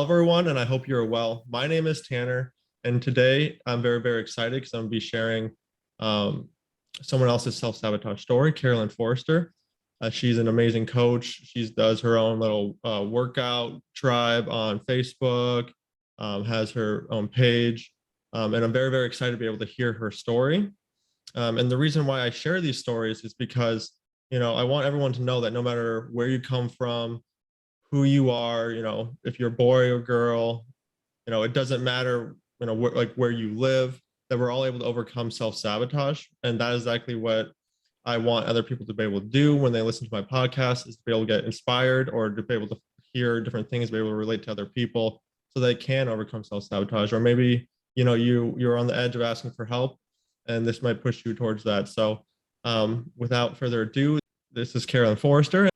Hello, everyone, and I hope you're well. My name is Tanner, and today I'm very, very excited because I'm going to be sharing um, someone else's self-sabotage story, Caroline Forster. She's an amazing coach. She does her own little workout tribe on Facebook, has her own page, and I'm very, very excited to be able to hear her story. And the reason why I share these stories is because, I want everyone to know that no matter where you come from, who you are, if you're a boy or girl, it doesn't matter, where you live, that we're all able to overcome self-sabotage. And that is exactly what I want other people to be able to do when they listen to my podcast, is to be able to get inspired or to be able to hear different things, be able to relate to other people so they can overcome self-sabotage. Or maybe, you're on the edge of asking for help and this might push you towards that. So without further ado, this is Caroline Forster.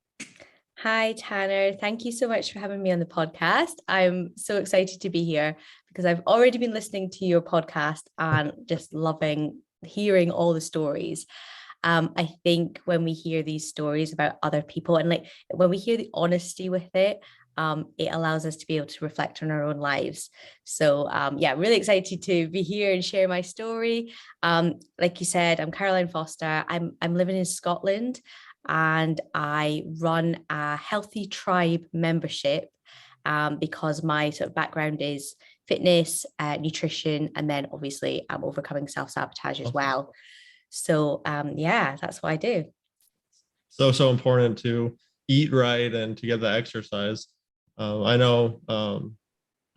Hi, Tanner. Thank you so much for having me on the podcast. I'm so excited to be here because I've already been listening to your podcast and just loving hearing all the stories. I think when we hear these stories about other people and like when we hear the honesty with it, it allows us to be able to reflect on our own lives. So yeah, really excited to be here and share my story. Like you said, I'm Caroline Forster. I'm living in Scotland, and I run a healthy tribe membership because my sort of background is fitness, nutrition, and then obviously I'm overcoming self-sabotage as well. So yeah, that's what I do. So important to eat right and to get the exercise. I know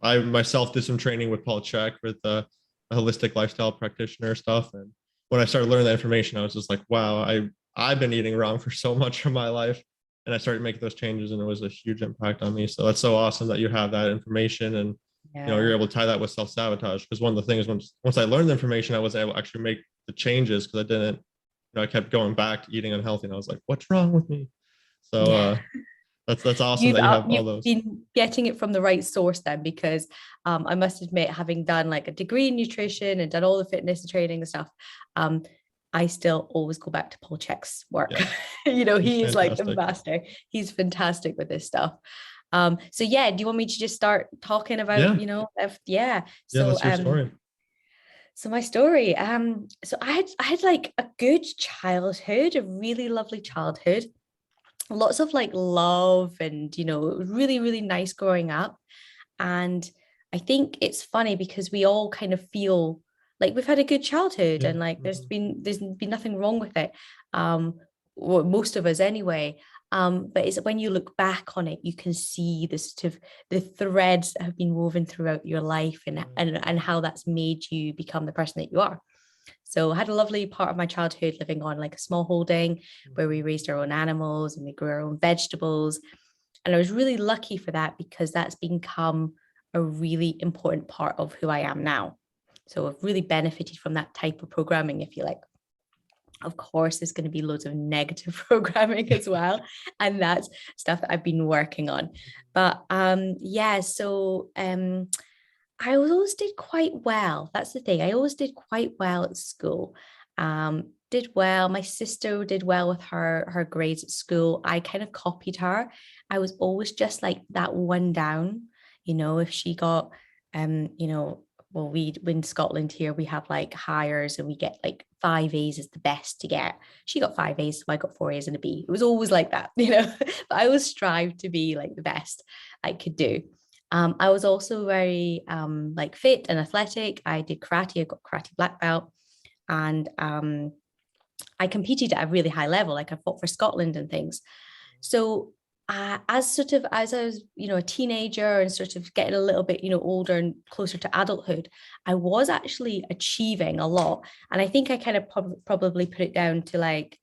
I myself did some training with Paul Chek with a holistic lifestyle practitioner stuff. And when I started learning that information, I was just like, wow, I've been eating wrong for so much of my life. And I started making those changes and it was a huge impact on me. So that's so awesome that you have that information and you're able to tie that with self-sabotage. Because one of the things once I learned the information, I was able to actually make the changes because I didn't, I kept going back to eating unhealthy and I was like, what's wrong with me? So that's awesome that you have all those. You've been getting it from the right source then, because I must admit, having done like a degree in nutrition and done all the fitness and training and stuff, I still always go back to Paul Chek's work. Yeah. He is like the master. He's fantastic with this stuff. So yeah, do you want me to just start talking about, Yeah, that's your story. So my story, so I had like a good childhood, a really lovely childhood, lots of like love and, it was really, really nice growing up. And I think it's funny because we all kind of feel like we've had a good childhood and like there's been nothing wrong with it. Well, most of us anyway. But it's when you look back on it, you can see the sort of the threads that have been woven throughout your life and how that's made you become the person that you are. So I had a lovely part of my childhood living on like a small holding where we raised our own animals and we grew our own vegetables. And I was really lucky for that because that's become a really important part of who I am now. So I've really benefited from that type of programming, if you like. Of course, there's going to be loads of negative programming as well. And that's stuff that I've been working on. But I always did quite well. That's the thing. I always did quite well at school. Did well. My sister did well with her grades at school. I kind of copied her. I was always just like that one down. If she got, well, we in Scotland here, we have like hires and we get like 5 A's is the best to get. She got 5 A's, so I got 4 A's and a B. It was always like that, but I always strive to be like the best I could do. I was also very like fit and athletic. I did karate. I got karate black belt, and I competed at a really high level. Like I fought for Scotland and things. So as I was, a teenager and sort of getting a little bit, older and closer to adulthood, I was actually achieving a lot. And I think I kind of probably put it down to like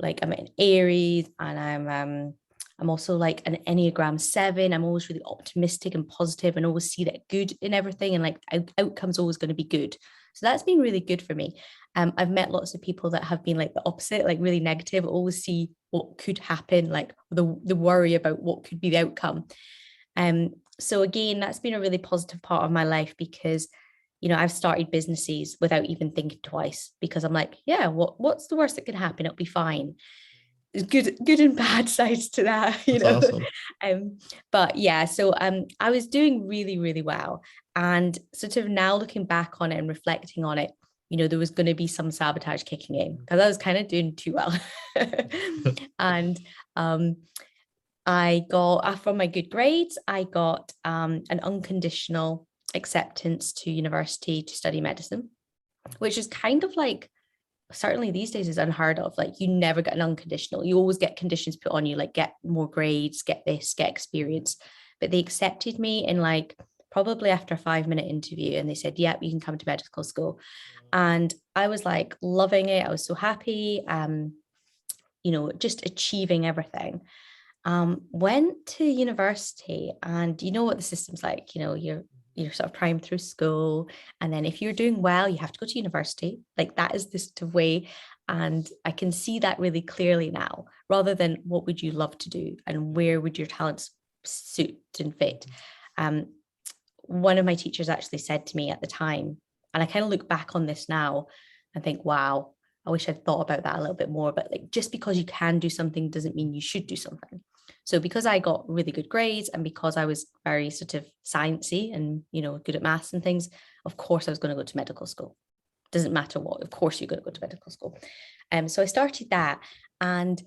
I'm an Aries and I'm also like an Enneagram 7. I'm always really optimistic and positive and always see that good in everything. And like outcome's always going to be good. So that's been really good for me. I've met lots of people that have been like the opposite, like really negative, always see what could happen, like the worry about what could be the outcome. So again, that's been a really positive part of my life because, I've started businesses without even thinking twice because I'm like, yeah, what's the worst that can happen? It'll be fine. good and bad sides to that, That's awesome. um but yeah, so I was doing really, really well, and sort of now looking back on it and reflecting on it, there was going to be some sabotage kicking in because I was kind of doing too well. And um I got, after my good grades, I got an unconditional acceptance to university to study medicine, which is kind of like, certainly these days is unheard of. Like, you never get an unconditional. You always get conditions put on you, like get more grades, get this, get experience. But they accepted me in like probably after a 5-minute interview, and they said, yep, you can come to medical school. And I was like loving it. I was so happy, just achieving everything. Went to university, and you know what the system's like. You're sort of primed through school, and then if you're doing well, you have to go to university. Like, that is the sort of way. And I can see that really clearly now, rather than what would you love to do and where would your talents suit and fit. One of my teachers actually said to me at the time, and I kind of look back on this now and think, wow, I wish I'd thought about that a little bit more. But like, just because you can do something doesn't mean you should do something. So because I got really good grades, and because I was very sort of sciencey and, good at maths and things, of course I was going to go to medical school. Doesn't matter what, of course you're going to go to medical school. So I started that, and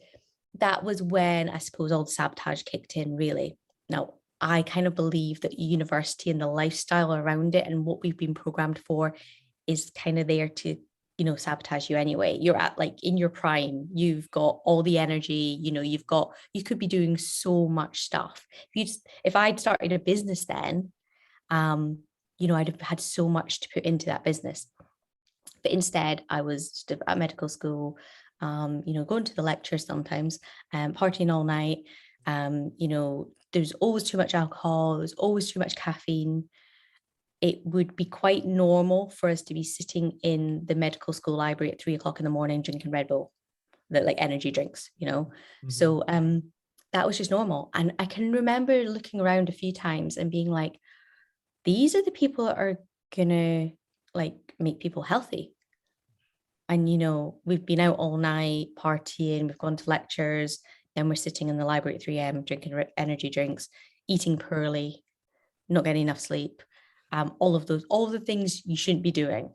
that was when I suppose all the sabotage kicked in, really. Now, I kind of believe that university and the lifestyle around it and what we've been programmed for is kind of there to, sabotage you anyway. You're at, like, in your prime, you've got all the energy, you could be doing so much stuff. If I'd started a business then, I'd have had so much to put into that business. But instead, I was at medical school, going to the lectures sometimes, partying all night. There's always too much alcohol, there's always too much caffeine. It would be quite normal for us to be sitting in the medical school library at 3 o'clock in the morning drinking Red Bull, like energy drinks. Mm-hmm. So that was just normal. And I can remember looking around a few times and being like, these are the people that are gonna like make people healthy. And we've been out all night partying, we've gone to lectures, then we're sitting in the library at 3 a.m. drinking energy drinks, eating poorly, not getting enough sleep. All of the things you shouldn't be doing.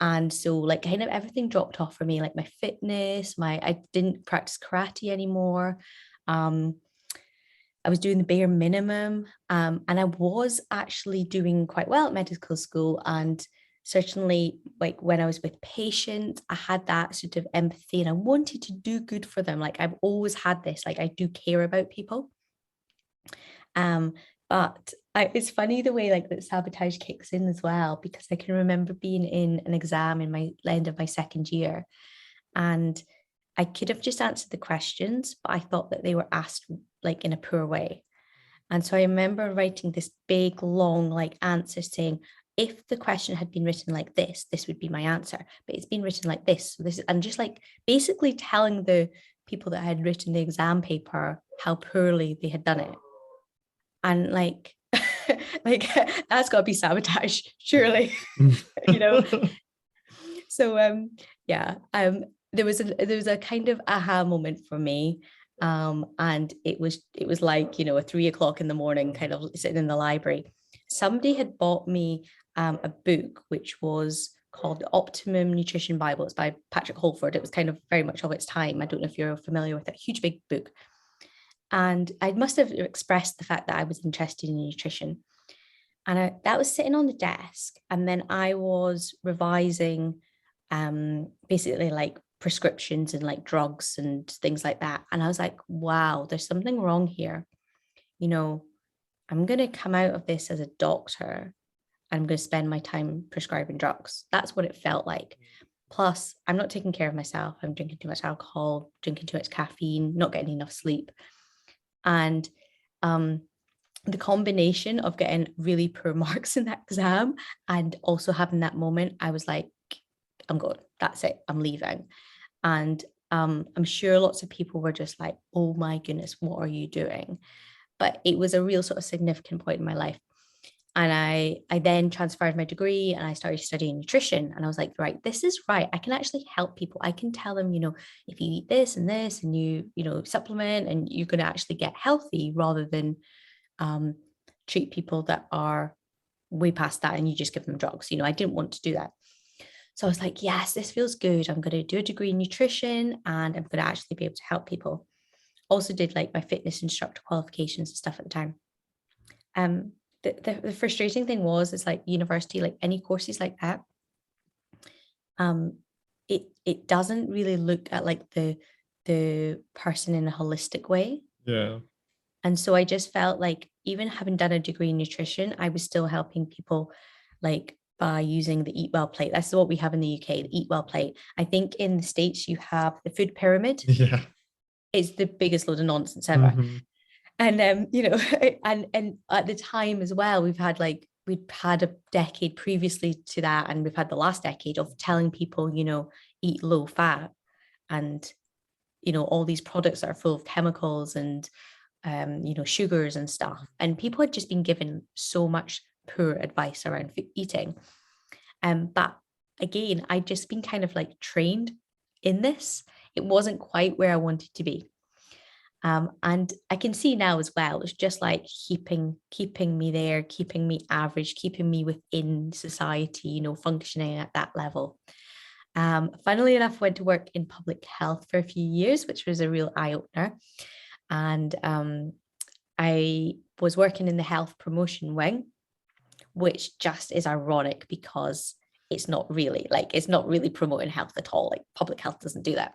And so, like, kind of everything dropped off for me, like my fitness, I didn't practice karate anymore. I was doing the bare minimum. And I was actually doing quite well at medical school. And certainly, like, when I was with patients, I had that sort of empathy and I wanted to do good for them. Like, I've always had this, like, I do care about people. But it's funny the way, like, that sabotage kicks in as well, because I can remember being in an exam in my end of my second year, and I could have just answered the questions, but I thought that they were asked like in a poor way. And so I remember writing this big, long, like, answer saying, if the question had been written like this would be my answer, but it's been written like this. So this is, and just like basically telling the people that had written the exam paper how poorly they had done it. And like, like, that's got to be sabotage, surely. you know so yeah, there was a kind of aha moment for me. And it was like, at 3 o'clock in the morning, kind of sitting in the library. Somebody had bought me a book which was called the Optimum Nutrition Bible. It's by Patrick Holford. It was kind of very much of its time. I don't know if you're familiar with it. Huge big book. And I must have expressed the fact that I was interested in nutrition. And that was sitting on the desk. And then I was revising basically like prescriptions and like drugs and things like that. And I was like, wow, there's something wrong here. I'm going to come out of this as a doctor. I'm going to spend my time prescribing drugs. That's what it felt like. Plus, I'm not taking care of myself. I'm drinking too much alcohol, drinking too much caffeine, not getting enough sleep. And the combination of getting really poor marks in that exam and also having that moment, I was like, I'm good. That's it. I'm leaving. And I'm sure lots of people were just like, oh my goodness, what are you doing? But it was a real sort of significant point in my life. And I then transferred my degree and I started studying nutrition. And I was like, right, this is right. I can actually help people. I can tell them, if you eat this and you supplement, and you're going to actually get healthy, rather than um, treat people that are way past that and you just give them drugs. I didn't want to do that. So I was like, yes, this feels good. I'm going to do a degree in nutrition and I'm going to actually be able to help people. Also did like my fitness instructor qualifications and stuff at the time. Um, the frustrating thing is like university, like any courses like that, um, it doesn't really look at like the person in a holistic way. Yeah. And so I just felt like, even having done a degree in nutrition, I was still helping people, like by using the Eat Well plate. That's what we have in the UK, the Eat Well plate. I think in the States you have the food pyramid. Yeah. It's the biggest load of nonsense ever. Hmm. And and at the time as well, we'd had a decade previously to that, and we've had the last decade of telling people, eat low fat, and all these products that are full of chemicals and sugars and stuff. And people had just been given so much poor advice around eating. But again, I'd just been kind of like trained in this. It wasn't quite where I wanted to be. And I can see now as well, it's just like keeping me there, keeping me average, keeping me within society, functioning at that level. Funnily enough, went to work in public health for a few years, which was a real eye opener. And I was working in the health promotion wing, which just is ironic because it's not really promoting health at all. Like public health doesn't do that.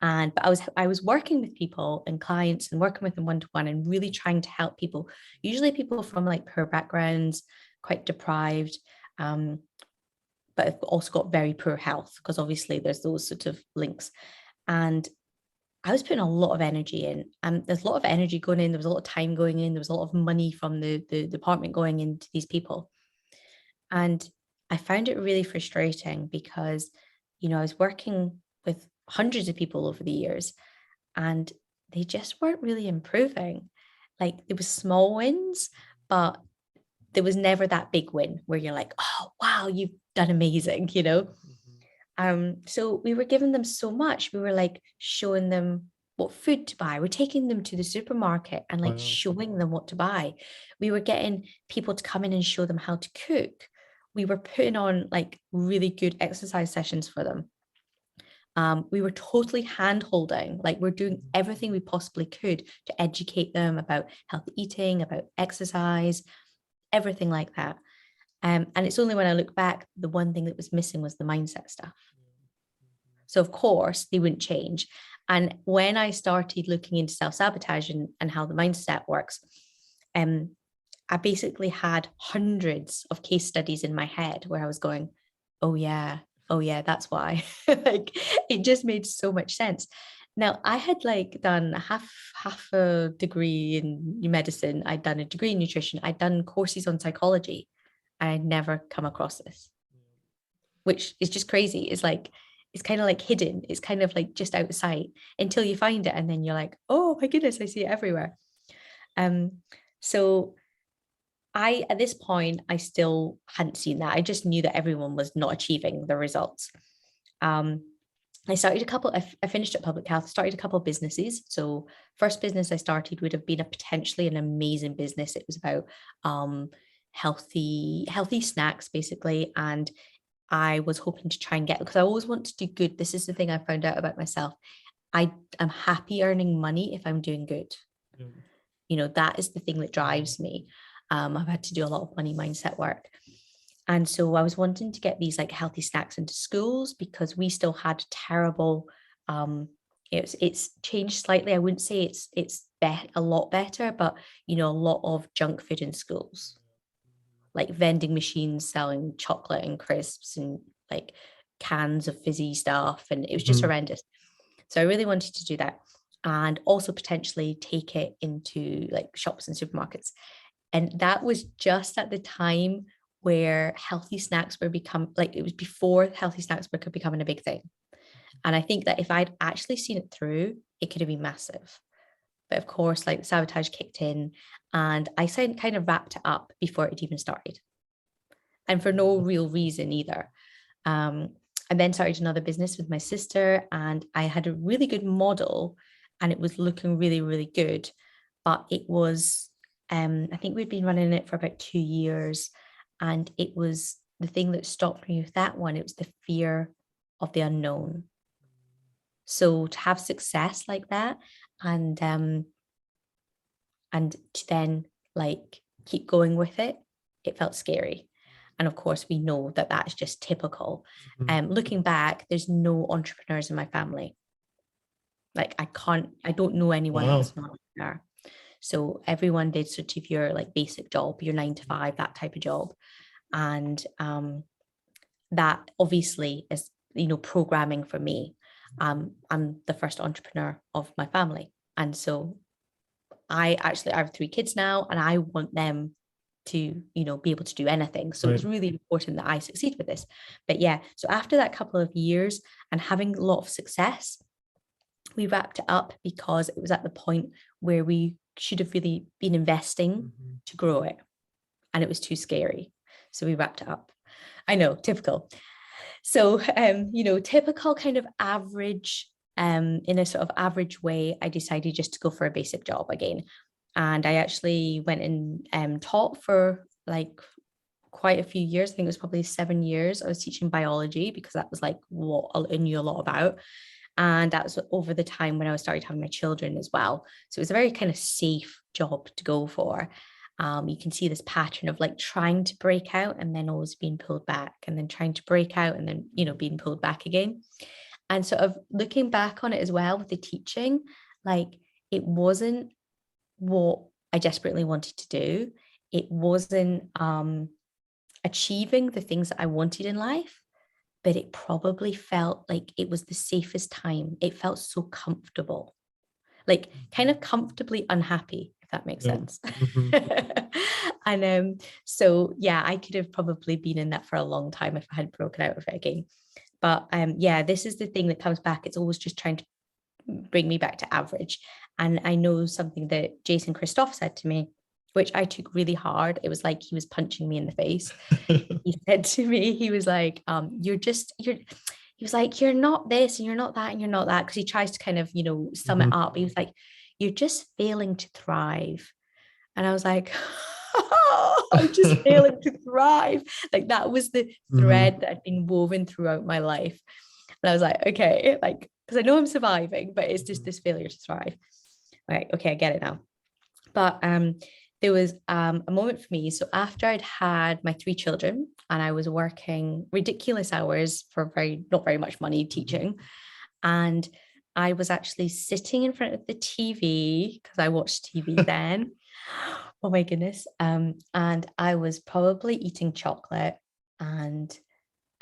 But I was working with people and clients and working with them one-to-one and really trying to help people, usually people from like poor backgrounds, quite deprived, but have also got very poor health, because obviously there's those sort of links. And I was putting a lot of energy in, and there's a lot of energy going in. There was a lot of time going in. There was a lot of money from the department going into these people. And I found it really frustrating because, I was working with hundreds of people over the years, and they just weren't really improving. Like there was small wins, but there was never that big win where you're like, oh, wow, you've done amazing. So we were giving them so much. We were like showing them what food to buy. We're taking them to the supermarket and like Wow. showing them what to buy. We were getting people to come in and show them how to cook. We were putting on like really good exercise sessions for them. We were totally hand holding, like we're doing everything we possibly could to educate them about healthy eating, about exercise, everything like that. And it's only when I look back, the one thing that was missing was the mindset stuff. So of course they wouldn't change. And when I started looking into self-sabotage and how the mindset works, I basically had hundreds of case studies in my head where I was going, oh yeah, that's why. Like it just made so much sense. Now I had like done half a degree in medicine. I'd done a degree in nutrition. I'd done courses on psychology. I'd never come across this, which is just crazy. It's kind of like hidden. It's kind of like just out of sight until you find it, and then you're like, oh my goodness, I see it everywhere. So at this point, I still hadn't seen that. I just knew that everyone was not achieving the results. Um, I finished at public health, started a couple of businesses. So first business I started would have been potentially an amazing business. It was about healthy snacks basically. And I was hoping to try and get, because I always want to do good. This is the thing I found out about myself. I am happy earning money if I'm doing good. That is the thing that drives me. I've had to do a lot of money mindset work. And so I was wanting to get these like healthy snacks into schools because we still had terrible, it's changed slightly. I wouldn't say it's a lot better, but a lot of junk food in schools, like vending machines selling chocolate and crisps and like cans of fizzy stuff. And it was just Mhm. horrendous. So I really wanted to do that and also potentially take it into like shops and supermarkets. And that was just at the time where healthy snacks were it was before healthy snacks were becoming a big thing. And I think that if I'd actually seen it through, it could have been massive. But of course, like sabotage kicked in, and I kind of wrapped it up before it even started, and for no real reason either. I then started another business with my sister, and I had a really good model, and it was looking really, really good. But it was, I think we'd been running it for about 2 years, and it was the thing that stopped me with that one. It was the fear of the unknown. So to have success like that, and to then like keep going with it, it felt scary. And of course, we know that that's just typical. Looking back, there's no entrepreneurs in my family. Like I don't know anyone that Wow. was an entrepreneur. So everyone did sort of your like basic job, your 9 to 5, that type of job. And that obviously is, programming for me. I'm the first entrepreneur of my family. And so I have 3 kids now, and I want them to, be able to do anything. So Right. it's really important that I succeed with this. But yeah, so after that couple of years and having a lot of success, we wrapped it up because it was at the point where we should have really been investing to grow it. And it was too scary. So we wrapped it up. I know, typical. So, typical kind of average, in a sort of average way, I decided just to go for a basic job again. And I actually went and taught for like quite a few years. I think it was probably 7 years. I was teaching biology because that was like what I knew a lot about. And that was over the time when I was started having my children as well. So it was a very kind of safe job to go for. You can see this pattern of like trying to break out and then always being pulled back, and then trying to break out and then, being pulled back again. And sort of looking back on it as well with the teaching, like it wasn't what I desperately wanted to do. It wasn't achieving the things that I wanted in life, but it probably felt like it was the safest time. It felt so comfortable, like kind of comfortably unhappy, if that makes Yeah. sense. And so yeah, I could have probably been in that for a long time if I had broken out of it again. But yeah, this is the thing that comes back. It's always just trying to bring me back to average. And I know something that Jason Christoph said to me, which I took really hard. It was like he was punching me in the face. He said to me, he was like, he was like, you're not this and you're not that and you're not that. Because he tries to kind of, sum it up. He was like, you're just failing to thrive. And I was like, I'm just failing to thrive. Like that was the thread that had been woven throughout my life. And I was like, okay, like, because I know I'm surviving, but it's just this failure to thrive. Right. Okay, I get it now. But there was a moment for me. So after I'd had my 3 children and I was working ridiculous hours for not very much money teaching, and I was actually sitting in front of the TV because I watched TV then. Oh my goodness. And I was probably eating chocolate, and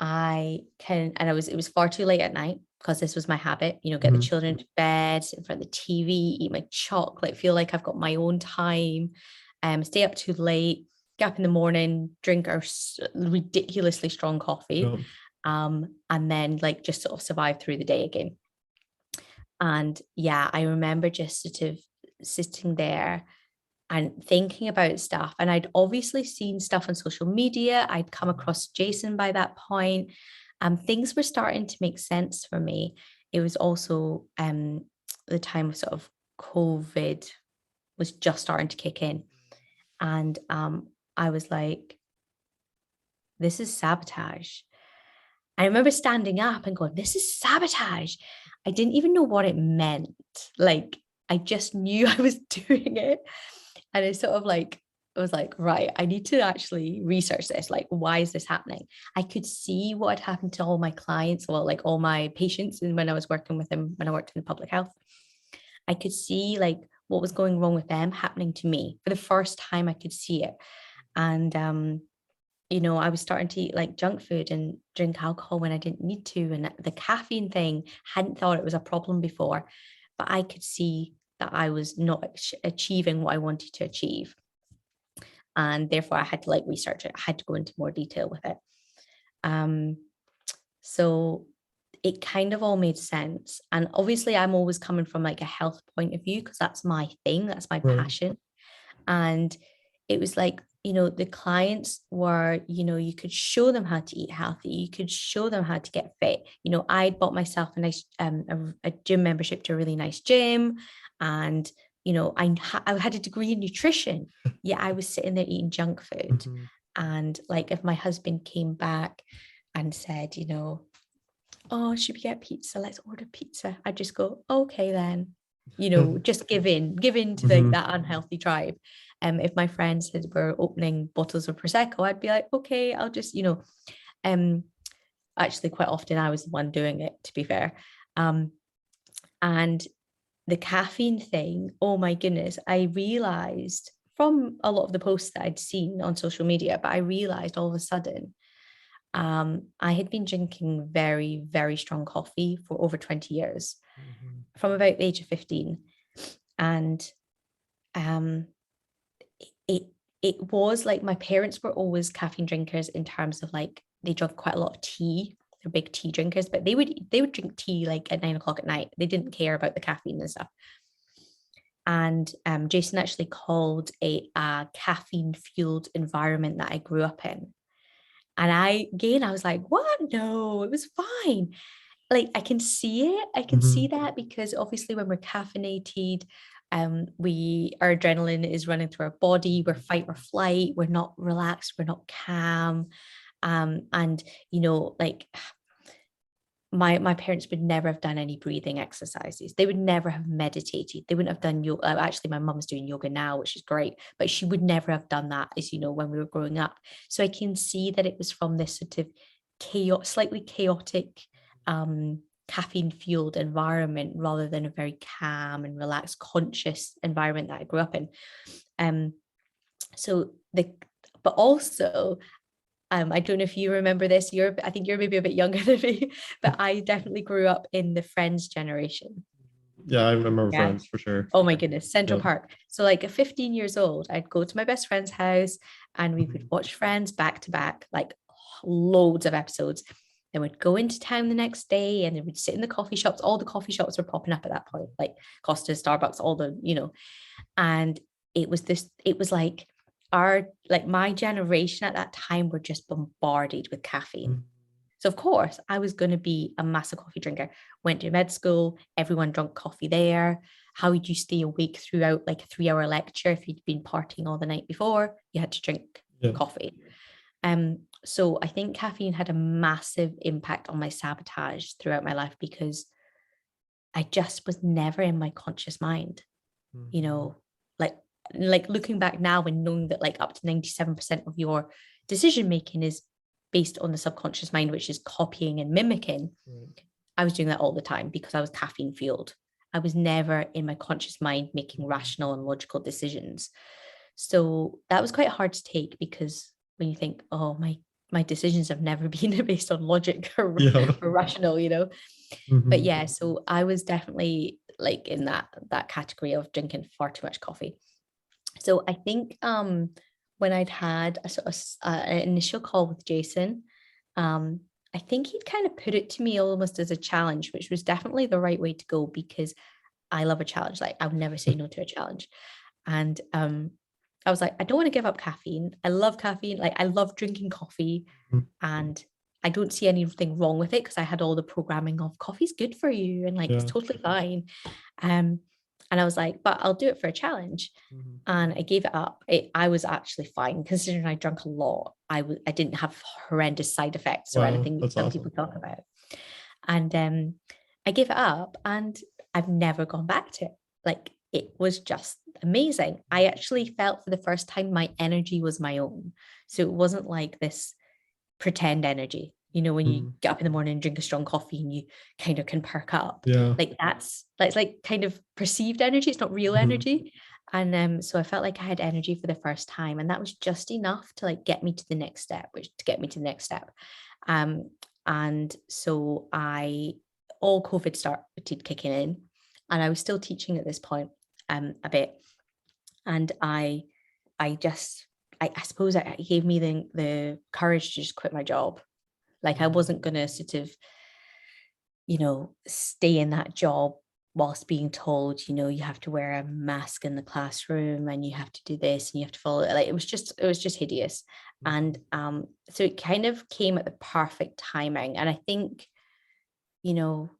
it was far too late at night because this was my habit, get the children to bed, sit in front of the TV, eat my chocolate, feel like I've got my own time, stay up too late, get up in the morning, drink our ridiculously strong coffee, and then like just sort of survive through the day again. And yeah, I remember just sort of sitting there and thinking about stuff. And I'd obviously seen stuff on social media. I'd come across Jason by that point. Things were starting to make sense for me. It was also the time of sort of COVID was just starting to kick in. And I was like, this is sabotage. I remember standing up and going, this is sabotage. I didn't even know what it meant. Like, I just knew I was doing it. And it's sort of like, I was like, right, I need to actually research this. Like, why is this happening? I could see what had happened to all my clients, well, like all my patients, and when I was working with them, when I worked in public health, I could see like what was going wrong with them happening to me. For the first time, I could see it. And I was starting to eat like junk food and drink alcohol when I didn't need to. And the caffeine thing, hadn't thought it was a problem before, but I could see that I was not achieving what I wanted to achieve. And therefore I had to like research it. I had to go into more detail with it. So it kind of all made sense. And obviously I'm always coming from like a health point of view because that's my thing, that's my Right. passion. And it was like, the clients were, you could show them how to eat healthy, you could show them how to get fit. I bought myself a nice a gym membership to a really nice gym, and I had a degree in nutrition, yet I was sitting there eating junk food. Mm-hmm. And like if my husband came back and said, oh, should we get pizza? Let's order pizza. I just go, okay, then, just give in to Mm-hmm. that unhealthy tribe. If my friends were opening bottles of Prosecco, I'd be like, okay, I'll just, um, actually quite often I was the one doing it, to be fair. And the caffeine thing, oh my goodness, I realized from a lot of the posts that I'd seen on social media, but I realized all of a sudden I had been drinking very, very strong coffee for over 20 years, Mm-hmm. from about the age of 15. And um, it it was like my parents were always caffeine drinkers in terms of like they drank quite a lot of tea. They're big tea drinkers, but they would drink tea like at 9 o'clock at night. They didn't care about the caffeine and stuff. And Jason actually called a caffeine fueled environment that I grew up in. And I was like, what? No, it was fine. Like I can see it. I can Mm-hmm. see that because obviously when we're caffeinated, our adrenaline is running through our body. We're fight or flight. We're not relaxed. We're not calm. And like my parents would never have done any breathing exercises. They would never have meditated. They wouldn't have done yoga. Actually, my mum's doing yoga now, which is great, but she would never have done that, as you know, when we were growing up. So I can see that it was from this sort of slightly chaotic, caffeine fueled environment rather than a very calm and relaxed, conscious environment that I grew up in. Um, so but also I don't know if you remember this. I think you're maybe a bit younger than me, but I definitely grew up in the Friends generation. Yeah, I remember Yeah. Friends for sure. Oh my goodness, Central Yep. Park. So like at 15 years old, I'd go to my best friend's house and we would Mhm. watch Friends back to back, like loads of episodes. Then we'd go into town the next day and then we'd sit in the coffee shops. All the coffee shops were popping up at that point, like Costa, Starbucks, all the. And it was like my generation at that time were just bombarded with caffeine. Mhm. So of course I was going to be a massive coffee drinker. Went to med school, everyone drank coffee there. How would you stay awake throughout like a 3 hour lecture if you'd been partying all the night before? You had to drink Yeah. coffee. So I think caffeine had a massive impact on my sabotage throughout my life because I just was never in my conscious mind, you Mhm. know, like looking back now and knowing that like up to 97% of your decision making is based on the subconscious mind, which is copying and mimicking. Right. I was doing that all the time because I was caffeine fueled. I was never in my conscious mind making Mhm. rational and logical decisions. So that was quite hard to take because when you think, oh, my decisions have never been based on logic Yeah. or rational. But Mhm. yeah, so I was definitely like in that category of drinking far too much coffee. So I think when I'd had a sort of an initial call with Jason, um, I think he'd kind of put it to me almost as a challenge, which was definitely the right way to go because I love a challenge. Like I would never say no to a challenge. And I was like, I don't want to give up caffeine. I love caffeine. Like I love drinking coffee, Mhm. and I don't see anything wrong with it because I had all the programming of coffee's good for you and like it's Yeah. totally fine. Um, and I was like, but I'll do it for a challenge. Mhm. And I gave it up. I was actually fine considering I drank a lot. I didn't have horrendous side effects or Wow, anything that that's some people awesome. talk about. And I gave it up and I've never gone back to it. Like it was just amazing. I actually felt for the first time my energy was my own. So it wasn't like this pretend energy. When you Mhm. get up in the morning and drink a strong coffee and you kind of can perk up. Yeah. Like that's like kind of perceived energy. It's not real Mhm. energy. And so I felt like I had energy for the first time. And that was just enough to like get me to the next step, Um, and so all COVID started kicking in, and I was still teaching at this point, a bit. And I just, I suppose it gave me the courage to just quit my job. Like I Mhm. wasn't going to sort of stay in that job whilst being told, you have to wear a mask in the classroom and you have to do this and you have to follow it. Like it was just hideous. And so it kind of came at the perfect timing. And I think, you know,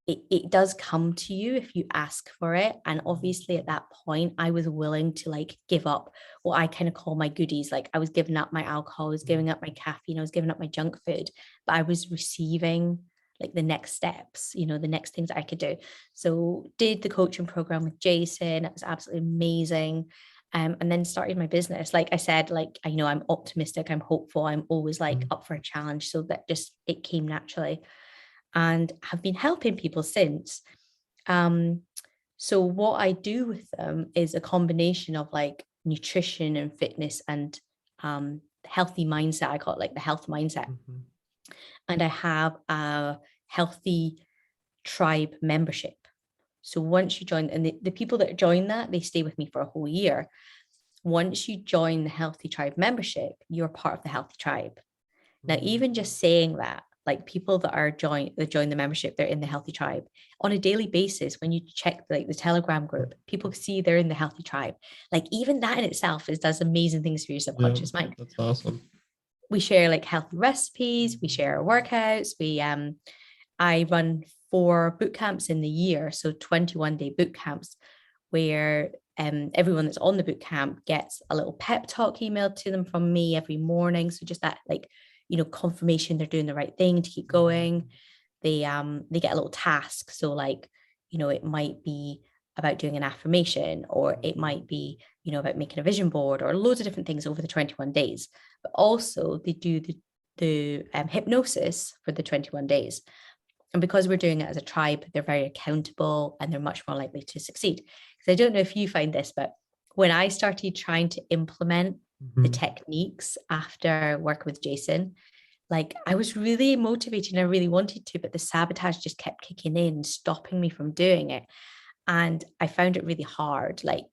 it does come to you if you ask for it. And obviously at that point, I was willing to like give up what I kind of call my goodies. Like I was giving up my alcohol, I was giving up my caffeine, I was giving up my junk food, but I was receiving like the next steps, the next things I could do. So did the coaching program with Jason. It was absolutely amazing. And then started my business. Like I said, like I'm optimistic, I'm hopeful, I'm always like up for a challenge. So that just it came naturally, and have been helping people since. So what I do with them is a combination of like nutrition and fitness and healthy mindset. I call it like the health mindset. And I have a healthy tribe membership. So once you join, and the people that join that, they stay with me for a whole year. Once you join the healthy tribe membership, you're part of the healthy tribe. Now, even just saying that, like people that join the membership, they're in the healthy tribe on a daily basis. When you check like the Telegram group, people see they're in the healthy tribe. Like even that in itself does amazing things for your subconscious mind. That's awesome. We share like healthy recipes, we share workouts. I run 4 boot camps in the year, so 21-day boot camps where everyone that's on the boot camp gets a little pep talk emailed to them from me every morning. So just that like, confirmation they're doing the right thing to keep going. They get a little task. So like, it might be about doing an affirmation, or it might be, about making a vision board, or loads of different things over the 21 days. But also they do the hypnosis for the 21 days. And because we're doing it as a tribe, they're very accountable and they're much more likely to succeed. Because I don't know if you find this, but when I started trying to implement the techniques after work with Jason, like I was really motivated and I really wanted to, but the sabotage just kept kicking in, stopping me from doing it. And I found it really hard. Like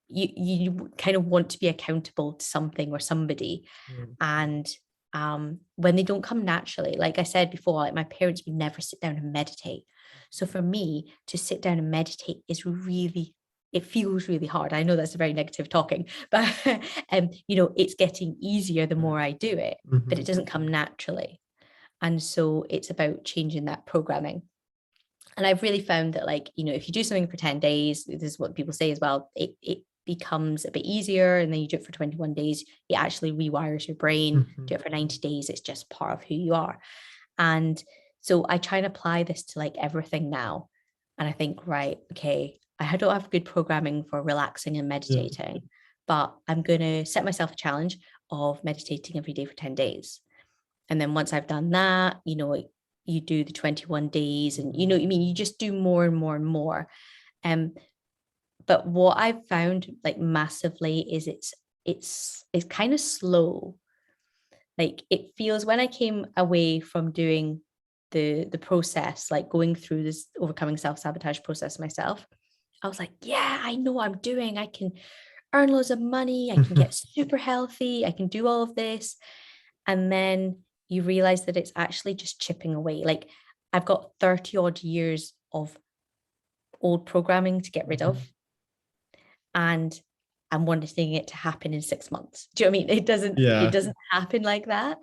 you kind of want to be accountable to something or somebody. And when they don't come naturally, like I said before, like my parents would never sit down and meditate. So for me to sit down and meditate it feels really hard. I know that's a very negative talking, but it's getting easier the more I do it, but it doesn't come naturally. And so it's about changing that programming. And I've really found that, like, if you do something for 10 days, this is what people say as well, it becomes a bit easier. And then you do it for 21 days, it actually rewires your brain. Do it for 90 days, it's just part of who you are. And so I try and apply this to like everything now. And I think, right, okay, I don't have good programming for relaxing and meditating, but I'm going to set myself a challenge of meditating every day for 10 days. And then once I've done that, you do the 21 days and you just do more and more and more. But what I've found like massively is it's kind of slow. Like it feels, when I came away from doing the process, like going through this overcoming self-sabotage process myself, I was like, yeah, I know what I'm doing. I can earn loads of money. I can get super healthy. I can do all of this. And then you realize that it's actually just chipping away. Like I've got 30 odd years of old programming to get rid of. And I'm wanting it to happen in 6 months. Do you know what I mean? It doesn't happen like that.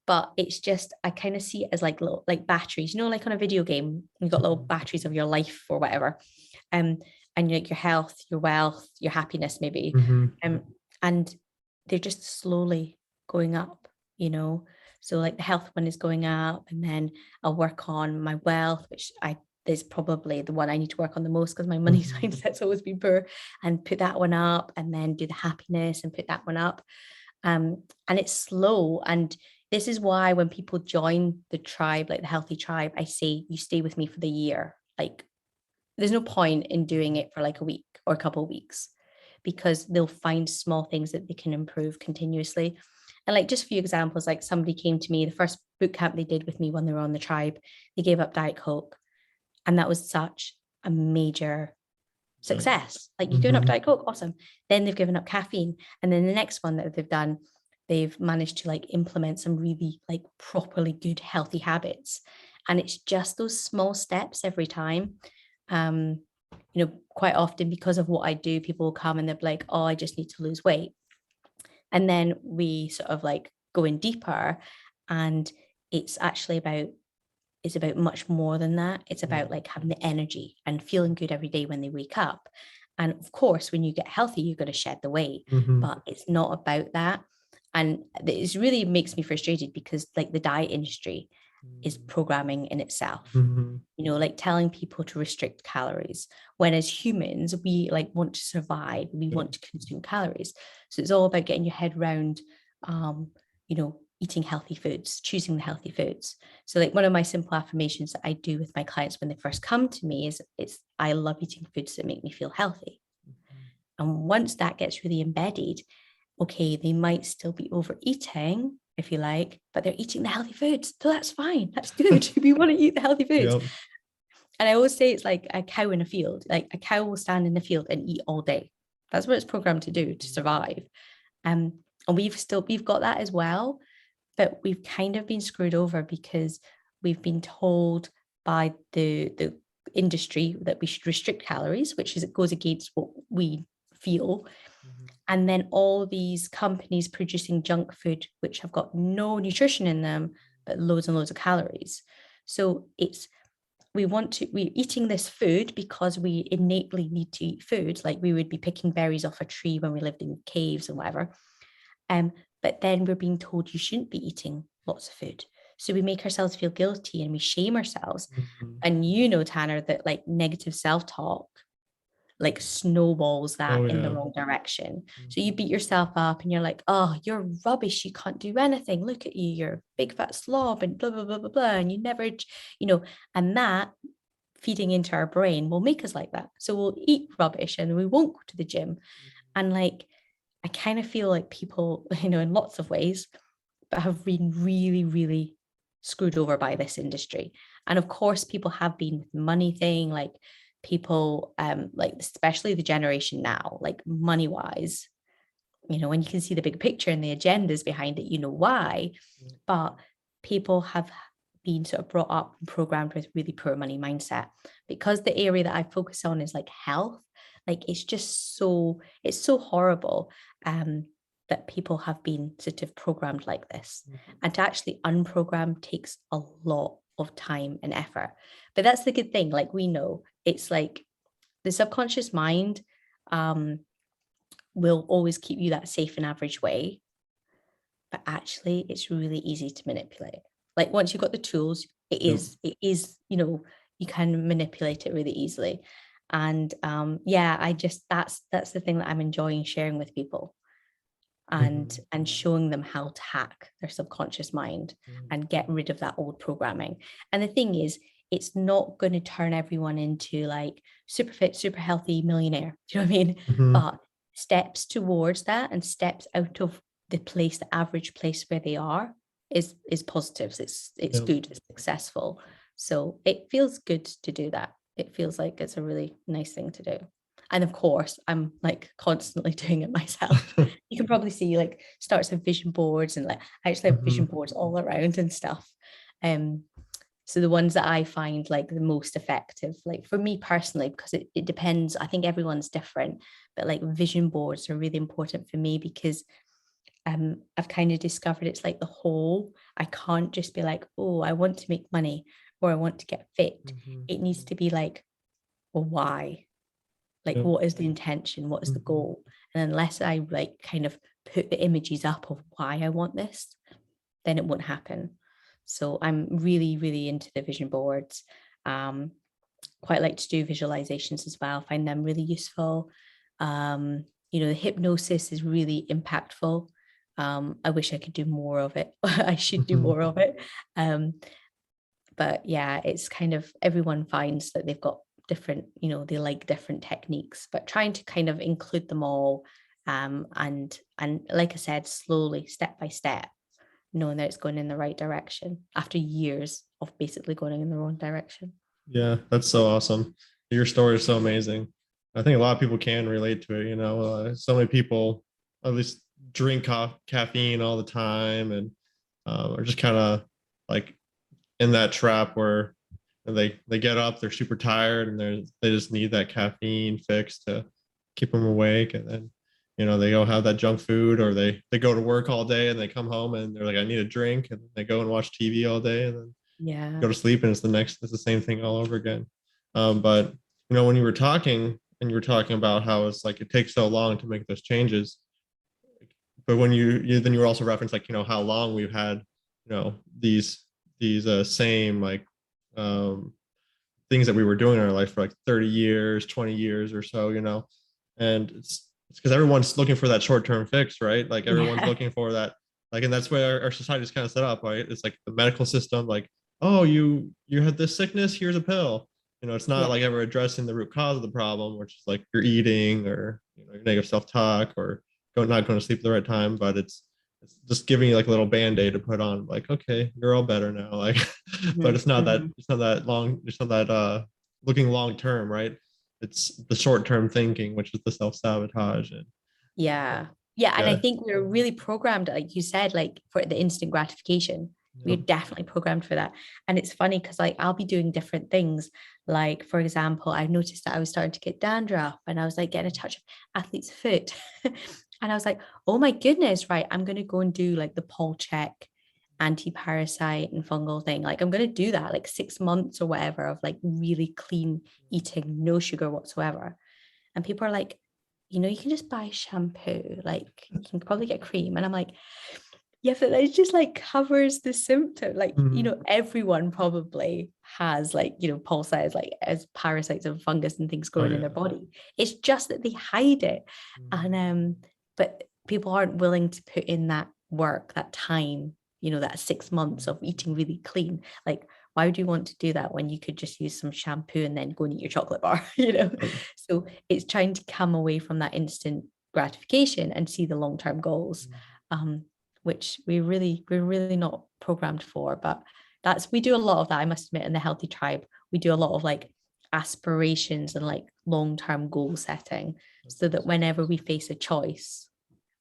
But it's just, I kind of see it as like little, like batteries, like on a video game, you've got little batteries of your life or whatever. And like your health, your wealth, your happiness, maybe. And they're just slowly going up, So like the health one is going up, and then I'll work on my wealth, which is probably the one I need to work on the most because my money mindset's always been poor, and put that one up, and then do the happiness and put that one up. And it's slow. And this is why when people join the tribe, like the healthy tribe, I say you stay with me for the year. Like there's no point in doing it for like a week or a couple of weeks, because they'll find small things that they can improve continuously. And like just a few examples, like somebody came to me, the first boot camp they did with me when they were on the tribe, they gave up Diet Coke. And that was such a major success. Like you've given up Diet Coke, awesome. Then they've given up caffeine. And then the next one that they've done, they've managed to like implement some really like properly good healthy habits. And it's just those small steps every time. Um, quite often because of what I do, people will come and they're like, oh, I just need to lose weight. And then we sort of like go in deeper, and it's actually about much more than that. It's about like having the energy and feeling good every day when they wake up. And of course, when you get healthy, you're going to shed the weight, Mm-hmm. but it's not about that. And it really makes me frustrated because like the diet industry is programming in itself, Mm-hmm. like telling people to restrict calories, when as humans we like want to survive, we want to consume calories. So it's all about getting your head around eating healthy foods, choosing the healthy foods. So like one of my simple affirmations that I do with my clients when they first come to me is it's I love eating foods that make me feel healthy. And once that gets really embedded, okay, they might still be overeating, if you like, but they're eating the healthy foods. So that's fine. That's good. We want to eat the healthy foods. Yep. And I always say it's like a cow in a field. Like a cow will stand in the field and eat all day. That's what it's programmed to do to survive. And we've got that as well, but we've kind of been screwed over because we've been told by the industry that we should restrict calories, which is it goes against what we feel. And then all these companies producing junk food, which have got no nutrition in them, but loads and loads of calories. So we're eating this food because we innately need to eat food. Like we would be picking berries off a tree when we lived in caves and whatever. But then we're being told you shouldn't be eating lots of food. So we make ourselves feel guilty and we shame ourselves. Mm-hmm. And Tanner, that like negative self-talk like snowballs that Oh in the yeah. wrong direction. So you beat yourself up and you're like, oh, you're rubbish. You can't do anything. Look at you. You're a big fat slob and blah, blah, blah, blah, blah. And you never, and that feeding into our brain will make us like that. So we'll eat rubbish and we won't go to the gym. And like, I kind of feel like people, in lots of ways, but have been really, really screwed over by this industry. And of course, people have been with the money thing, like people, like especially the generation now, like money wise, when you can see the big picture and the agendas behind it, why. But people have been sort of brought up and programmed with really poor money mindset because the area that I focus on is like health. Like it's so horrible that people have been sort of programmed like this. And to actually unprogram takes a lot of time and effort. But that's the good thing. Like we know it's like the subconscious mind will always keep you that safe and average way. But actually, it's really easy to manipulate. Like once you've got the tools, Yep. it is, you can manipulate it really easily. And yeah, that's the thing that I'm enjoying sharing with people and showing them how to hack their subconscious mind and get rid of that old programming. And the thing is, it's not going to turn everyone into like super fit, super healthy millionaire. Do you know what I mean? Mm-hmm. But steps towards that and steps out of the average place where they are is positive. It's Yep. good, it's successful. So it feels good to do that. It feels like it's a really nice thing to do. And of course, I'm like constantly doing it myself. You can probably see like starts with vision boards and like I actually have vision boards all around and stuff. So the ones that I find like the most effective, like for me personally, because it depends, I think everyone's different, but like vision boards are really important for me because I've kind of discovered it's like the whole. I can't just be like, oh, I want to make money or I want to get fit. It needs to be like, well, why? Like, Yep. what is the intention? What is the goal? And unless I like kind of put the images up of why I want this, then it won't happen. So I'm really, really into the vision boards. Quite like to do visualizations as well. Find them really useful. The hypnosis is really impactful. I wish I could do more of it. I should do more of it. But yeah, it's kind of everyone finds that they've got different, they like different techniques, but trying to kind of include them all. And like I said, slowly, step by step, knowing that it's going in the right direction after years of basically going in the wrong direction. Yeah, that's so awesome. Your story is so amazing. I think a lot of people can relate to it. So many people at least drink caffeine all the time and are just kind of like in that trap where they get up, they're super tired, and they just need that caffeine fix to keep them awake, and then they go have that junk food, or they go to work all day and they come home and they're like, I need a drink, and they go and watch TV all day, and then Yeah. go to sleep, and it's the same thing all over again. But when you were talking and you were talking about how it's like it takes so long to make those changes, but when then you were also referenced like how long we've had these same like um things that we were doing in our life for like 30 years, 20 years or so, and it's because everyone's looking for that short-term fix, right? Like everyone's Yeah. looking for that, like, and that's where our society is kind of set up, right? It's like the medical system, like, oh, you had this sickness, here's a pill. It's not Yeah. like ever addressing the root cause of the problem, which is like your eating, or your negative self-talk, or not going to sleep at the right time, but it's just giving you like a little band-aid to put on, like, okay, you're all better now, like. But Mhm, it's not that long, it's not that looking long term, right? It's the short term thinking, which is the self-sabotage. And Yeah. Yeah. And I yeah. think we're really programmed, like you said, like for the instant gratification. We're Yep. definitely programmed for that. And it's funny because like I'll be doing different things. Like, for example, I noticed that I was starting to get dandruff and I was like getting a touch of athlete's foot. And I was like, oh my goodness, right. I'm gonna go and do like the Paul check anti-parasite and fungal thing. Like I'm gonna do that like 6 months or whatever of like really clean eating, no sugar whatsoever. And people are like, you can just buy shampoo. Like you can probably get cream. And I'm like, yeah, but that just like covers the symptom. Like, Mhm. everyone probably has like, Paul says, like as parasites and fungus and things Oh growing in their yeah. body. It's just that they hide it. And Mhm. but people aren't willing to put in that work, that time, that 6 months of eating really clean. Like, why would you want to do that when you could just use some shampoo and then go and eat your chocolate bar, Yep. So it's trying to come away from that instant gratification and see the long-term goals. Um, which we're really not programmed for. But we do a lot of that, I must admit, in the Healthy Tribe. We do a lot of like aspirations and like long-term goal setting That's so that awesome. whenever we face a choice,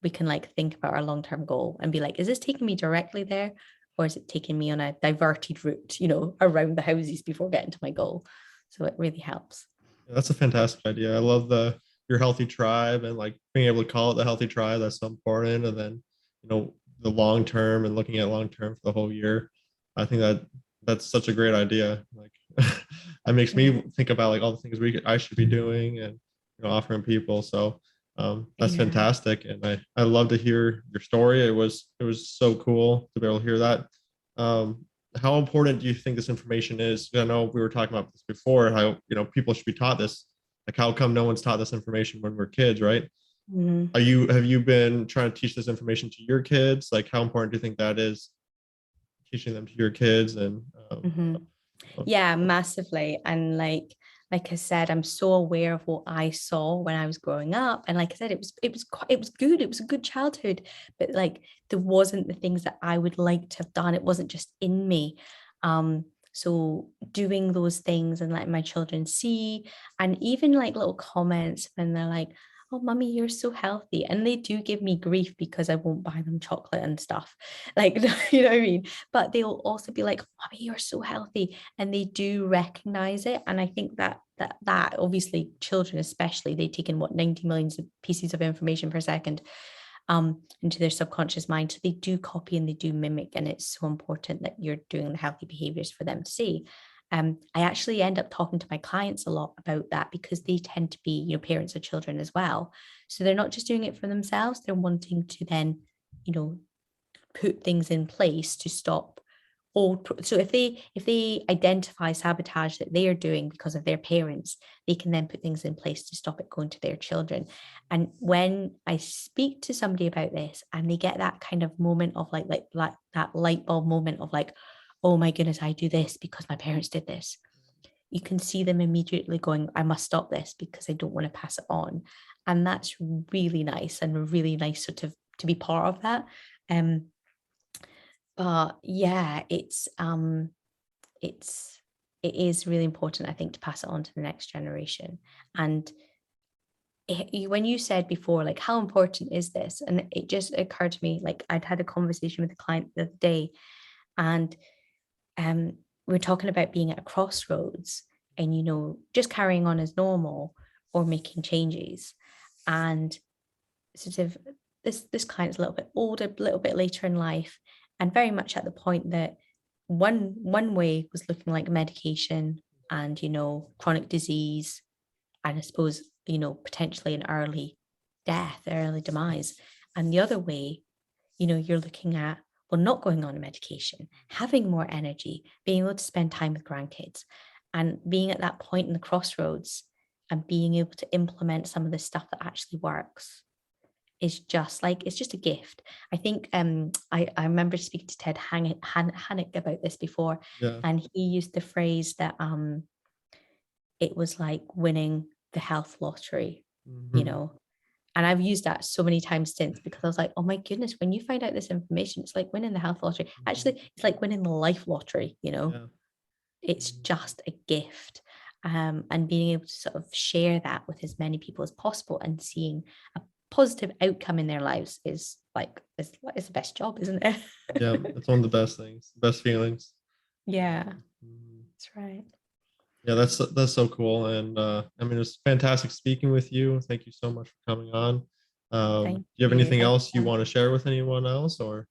we can like think about our long-term goal and be like, is this taking me directly there? Or is it taking me on a diverted route, around the houses before getting to my goal? So it really helps. Yeah, that's a fantastic idea. I love the your healthy tribe, and like being able to call it the healthy tribe. That's so important. And then the long term, and looking at long term for the whole year. I think that's such a great idea. Like that makes me think about like all the things I should be doing, and offering people. So that's Yeah. fantastic, and I love to hear your story. It was so cool to be able to hear that. Um, how important do you think this information is? I know we were talking about this before, how people should be taught this. Like, how come no one's taught this information when we're kids, right? Mhm. Have you been trying to teach this information to your kids? Like, how important do you think that is, teaching them to your kids? And Mhm. Yeah, massively. And like I said, I'm so aware of what I saw when I was growing up. And like I said, it was good. It was a good childhood, but like there wasn't the things that I would like to have done. It wasn't just in me. So doing those things and letting my children see, and even like little comments when they're like, oh, mummy, you're so healthy. And they do give me grief because I won't buy them chocolate and stuff. Like, you know what I mean? But they'll also be like, mommy, you're so healthy. And they do recognize it. And I think that obviously children, especially, they take in what 90 million pieces of information per second into their subconscious mind. So they do copy and they do mimic. And it's so important that you're doing the healthy behaviors for them to see. I actually end up talking to my clients a lot about that because they tend to be, parents of children as well. So they're not just doing it for themselves, they're wanting to then, you know, put things in place to stop all. So if they identify sabotage that they are doing because of their parents, they can then put things in place to stop it going to their children. And when I speak to somebody about this and they get that kind of moment of like that light bulb moment of like, oh my goodness, I do this because my parents did this, you can see them immediately going, I must stop this because I don't want to pass it on. And that's really nice, and a really nice sort of to be part of that. um but yeah, it's it is really important, I think, to pass it on to the next generation. And when you said before, like, how important is this, and it just occurred to me, like I'd had a conversation with a client the other day, and we're talking about being at a crossroads and, just carrying on as normal or making changes. And sort of this client's a little bit older, a little bit later in life, and very much at the point that one way was looking like medication and, chronic disease, and I suppose, potentially an early death, early demise. And the other way, you're looking at, well, not going on a medication, having more energy, being able to spend time with grandkids, and being at that point in the crossroads and being able to implement some of the stuff that actually works is just like, it's just a gift. I think I remember speaking to Ted Hannick about this before, Yeah. and he used the phrase that it was like winning the health lottery, and I've used that so many times since, because I was like, oh my goodness, when you find out this information, it's like winning the health lottery. Actually, it's like winning the life lottery, Yeah. It's just a gift. And being able to sort of share that with as many people as possible and seeing a positive outcome in their lives is like, it's the best job, isn't it? Yeah, it's one of the best things, best feelings. Yeah, Mhm. that's right. Yeah, that's so cool. And I mean, it's fantastic speaking with you. Thank you so much for coming on. Do Thank you have you. anything Thank else you you. want to share with anyone else, or?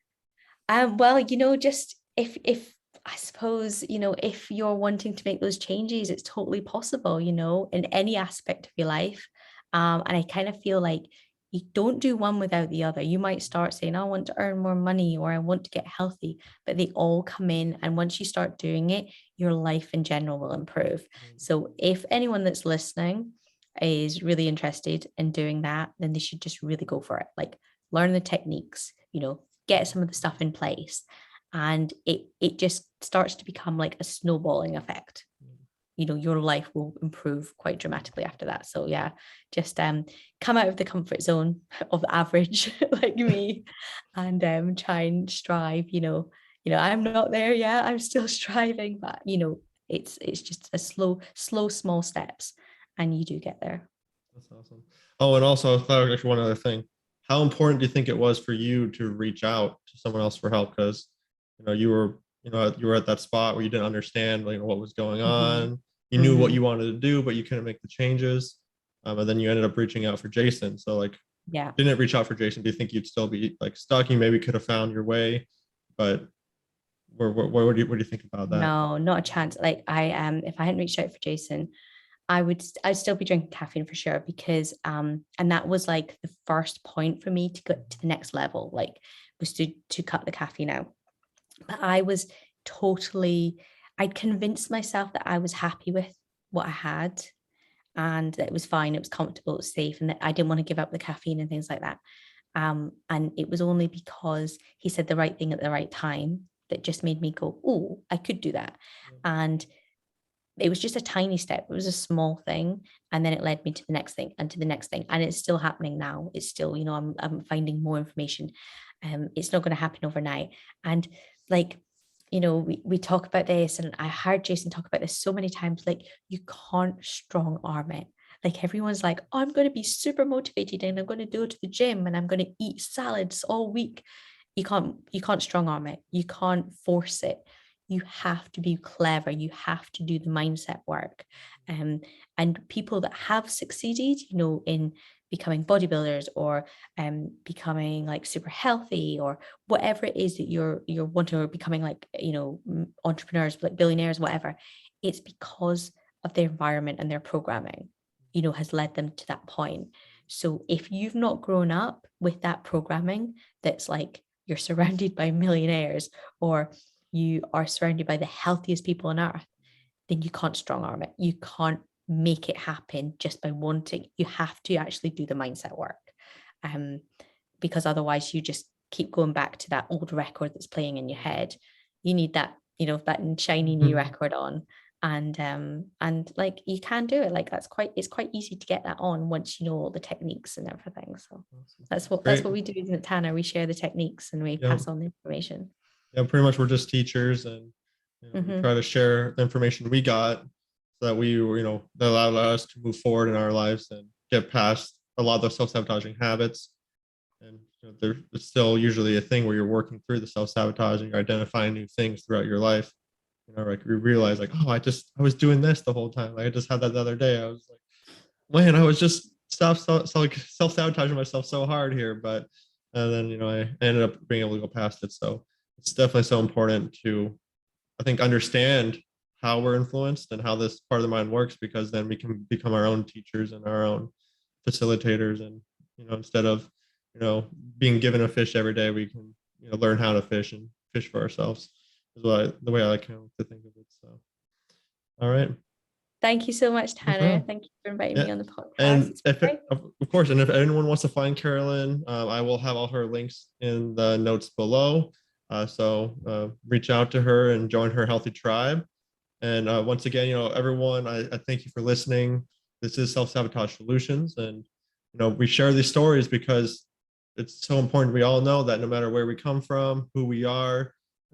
Well, just if I suppose, if you're wanting to make those changes, it's totally possible, in any aspect of your life. And I kind of feel like you don't do one without the other. You might start saying, I want to earn more money or I want to get healthy, but they all come in. And once you start doing it, your life in general will improve. So if anyone that's listening is really interested in doing that, then they should just really go for it. Like, learn the techniques, get some of the stuff in place, and it just starts to become like a snowballing effect. Your life will improve quite dramatically after that. So yeah, just come out of the comfort zone of average like me, and try and strive. I'm not there yet, I'm still striving, but it's just a slow small steps, and you do get there. That's awesome. Oh, and also, I thought actually one other thing. How important do you think it was for you to reach out to someone else for help? Because you were at that spot where you didn't understand what was going Mm-hmm. on. You knew what Mm-hmm. you wanted to do, but you couldn't make the changes. And then you ended up reaching out for Jason. So like, Yeah. didn't reach out for Jason, do you think you'd still be like stuck? You maybe could have found your way, but what do you think about that? No, not a chance. Like, if I hadn't reached out for Jason, I'd still be drinking caffeine for sure, because and that was like the first point for me to get to the next level, like, was to cut the caffeine out. But I'd convinced myself that I was happy with what I had, and that it was fine, it was comfortable, it was safe, and that I didn't want to give up the caffeine and things like that. And it was only because he said the right thing at the right time that just made me go, oh, I could do that. And it was just a tiny step. It was a small thing. And then it led me to the next thing and to the next thing. And it's still happening now. It's still, I'm finding more information. It's not going to happen overnight. And like, we talk about this, and I heard Jason talk about this so many times. Like, you can't strong arm it. Like, everyone's like, oh, I'm going to be super motivated and I'm going to go to the gym and I'm going to eat salads all week. You can't strong arm it. You can't force it. You have to be clever. You have to do the mindset work. And people that have succeeded, in becoming bodybuilders, or becoming like super healthy, or whatever it is that you're wanting, or becoming like, entrepreneurs, like billionaires, whatever, it's because of their environment and their programming, has led them to that point. So if you've not grown up with that programming, that's like, you're surrounded by millionaires, or you are surrounded by the healthiest people on earth, then you can't strong arm it. You can't make it happen just by wanting. You have to actually do the mindset work. Um, because otherwise you just keep going back to that old record that's playing in your head. You need that, that shiny new record on. And like, you can do it. Like, it's quite easy to get that on once you know all the techniques and everything. So that's Great. what we do, isn't it, Tanner? We share the techniques and we Yeah. pass on the information. Yeah, pretty much we're just teachers, and we Mm-hmm. try to share the information we got so that that allowed us to move forward in our lives and get past a lot of those self-sabotaging habits. And there's still usually a thing where you're working through the self-sabotage and you're identifying new things throughout your life. like we realize like, oh, I was doing this the whole time. Like I just had that the other day. I was like, man, I was just like self-sabotaging myself so hard here. But and then, I ended up being able to go past it. So it's definitely so important to, I think, understand how we're influenced and how this part of the mind works, because then we can become our own teachers and our own facilitators. And, instead of, being given a fish every day, we can, learn how to fish and fish for ourselves is the way I like to think of it. So, all right. Thank you so much, No Tanner. problem. Thank you for inviting me Yeah. on the podcast. And It's been if great. of course, and if anyone wants to find Carolyn, I will have all her links in the notes below. So reach out to her and join her healthy tribe. And once again, everyone, I thank you for listening. This is Self-Sabotage Solutions. And, we share these stories because it's so important. We all know that no matter where we come from, who we are,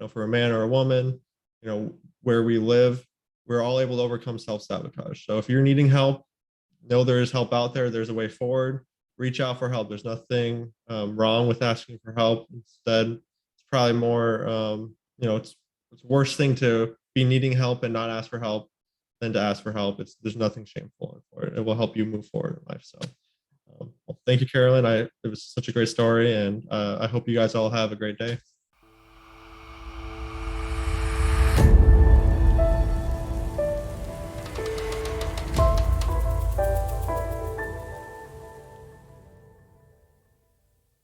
for a man or a woman, where we live, we're all able to overcome self-sabotage. So if you're needing help, know there is help out there. There's a way forward. Reach out for help. There's nothing wrong with asking for help. Instead, it's probably more, it's worst thing to be needing help and not ask for help than to ask for help. There's nothing shameful for it. It will help you move forward in life. So, well, thank you, Carolyn. It was such a great story, and I hope you guys all have a great day.